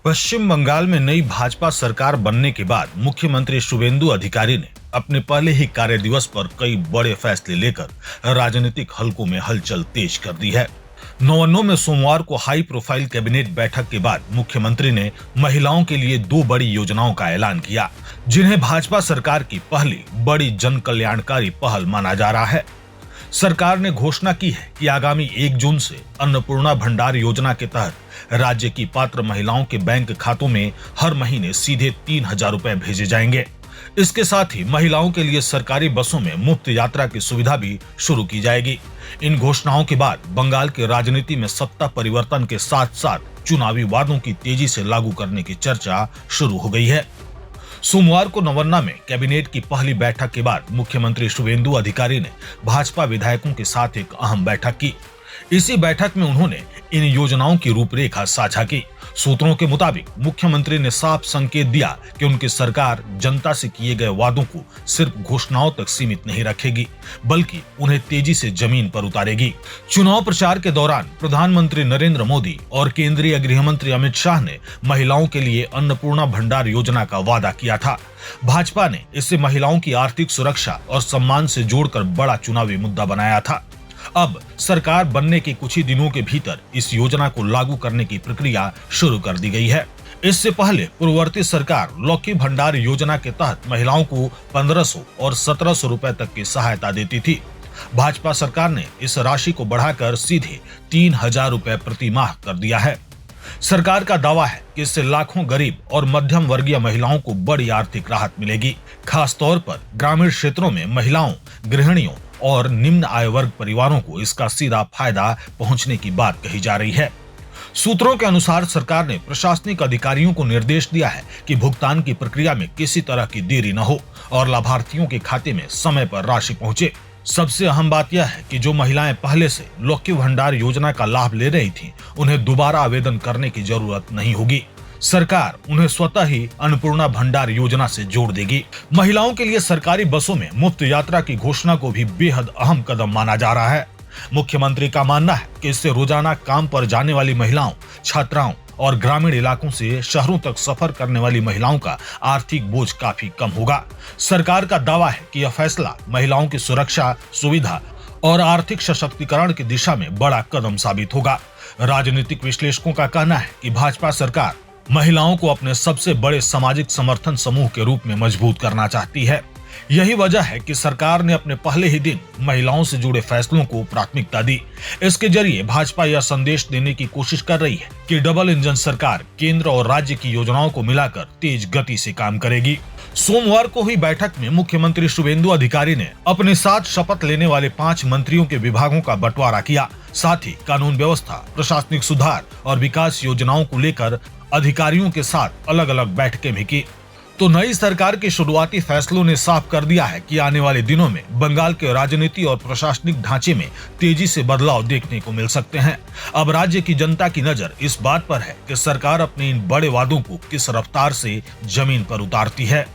पश्चिम बंगाल में नई भाजपा सरकार बनने के बाद मुख्यमंत्री शुवेंदु अधिकारी ने अपने पहले ही कार्य दिवस पर कई बड़े फैसले लेकर राजनीतिक हलकों में हलचल तेज कर दी है। नवन्नों में सोमवार को हाई प्रोफाइल कैबिनेट बैठक के बाद मुख्यमंत्री ने महिलाओं के लिए दो बड़ी योजनाओं का ऐलान किया, जिन्हें भाजपा सरकार की पहली बड़ी जन कल्याणकारी पहल माना जा रहा है। सरकार ने घोषणा की है कि आगामी 1 जून से अन्नपूर्णा भंडार योजना के तहत राज्य की पात्र महिलाओं के बैंक खातों में हर महीने सीधे 3,000 रुपए भेजे जाएंगे। इसके साथ ही महिलाओं के लिए सरकारी बसों में मुफ्त यात्रा की सुविधा भी शुरू की जाएगी। इन घोषणाओं के बाद बंगाल की राजनीति में सत्ता परिवर्तन के साथ साथ चुनावी वादों की तेजी से लागू करने की चर्चा शुरू हो गई है। सोमवार को नवन्ना में कैबिनेट की पहली बैठक के बाद मुख्यमंत्री शुवेंदु अधिकारी ने भाजपा विधायकों के साथ एक अहम बैठक की। इसी बैठक में उन्होंने इन योजनाओं की रूपरेखा साझा की। सूत्रों के मुताबिक मुख्यमंत्री ने साफ संकेत दिया कि उनकी सरकार जनता से किए गए वादों को सिर्फ घोषणाओं तक सीमित नहीं रखेगी, बल्कि उन्हें तेजी से जमीन पर उतारेगी। चुनाव प्रचार के दौरान प्रधानमंत्री नरेंद्र मोदी और केंद्रीय गृह मंत्री अमित शाह ने महिलाओं के लिए अन्नपूर्णा भंडार योजना का वादा किया था। भाजपा ने इसे महिलाओं की आर्थिक सुरक्षा और सम्मान से जोड़कर बड़ा चुनावी मुद्दा बनाया था। अब सरकार बनने के कुछ ही दिनों के भीतर इस योजना को लागू करने की प्रक्रिया शुरू कर दी गई है। इससे पहले पूर्ववर्ती सरकार लौकी भंडार योजना के तहत महिलाओं को 1,500 और 1,700 रुपए तक की सहायता देती थी। भाजपा सरकार ने इस राशि को बढ़ाकर सीधे 3,000 रुपए प्रति माह कर दिया है। सरकार का दावा है कि इससे लाखों गरीब और मध्यम वर्गीय महिलाओं को बड़ी आर्थिक राहत मिलेगी। खास तौर पर ग्रामीण क्षेत्रों में महिलाओं, गृहिणियों और निम्न आय वर्ग परिवारों को इसका सीधा फायदा पहुंचने की बात कही जा रही है। सूत्रों के अनुसार सरकार ने प्रशासनिक अधिकारियों को निर्देश दिया है कि भुगतान की प्रक्रिया में किसी तरह की देरी न हो और लाभार्थियों के खाते में समय पर राशि पहुंचे। सबसे अहम बात यह है कि जो महिलाएं पहले से लौकी भंडार योजना का लाभ ले रही थीं, उन्हें दोबारा आवेदन करने की जरूरत नहीं होगी। सरकार उन्हें स्वतः ही अन्नपूर्णा भंडार योजना से जोड़ देगी। महिलाओं के लिए सरकारी बसों में मुफ्त यात्रा की घोषणा को भी बेहद अहम कदम माना जा रहा है। मुख्यमंत्री का मानना है कि इससे रोजाना काम पर जाने वाली महिलाओं, छात्राओं और ग्रामीण इलाकों से शहरों तक सफर करने वाली महिलाओं का आर्थिक बोझ काफी कम होगा। सरकार का दावा है कि यह फैसला महिलाओं की सुरक्षा, सुविधा और आर्थिक सशक्तिकरण की दिशा में बड़ा कदम साबित होगा। राजनीतिक विश्लेषकों का कहना है कि भाजपा सरकार महिलाओं को अपने सबसे बड़े सामाजिक समर्थन समूह के रूप में मजबूत करना चाहती है। यही वजह है कि सरकार ने अपने पहले ही दिन महिलाओं से जुड़े फैसलों को प्राथमिकता दी। इसके जरिए भाजपा यह संदेश देने की कोशिश कर रही है कि डबल इंजन सरकार केंद्र और राज्य की योजनाओं को मिलाकर तेज गति से काम करेगी। सोमवार को हुई बैठक में मुख्यमंत्री शुवेंदु अधिकारी ने अपने साथ शपथ लेने वाले 5 मंत्रियों के विभागों का बंटवारा किया। साथ ही कानून व्यवस्था, प्रशासनिक सुधार और विकास योजनाओं को लेकर अधिकारियों के साथ अलग अलग बैठकें भी की। तो नई सरकार के शुरुआती फैसलों ने साफ कर दिया है कि आने वाले दिनों में बंगाल के राजनीति और प्रशासनिक ढांचे में तेजी से बदलाव देखने को मिल सकते हैं। अब राज्य की जनता की नजर इस बात पर है कि सरकार अपने इन बड़े वादों को किस रफ्तार से जमीन पर उतारती है।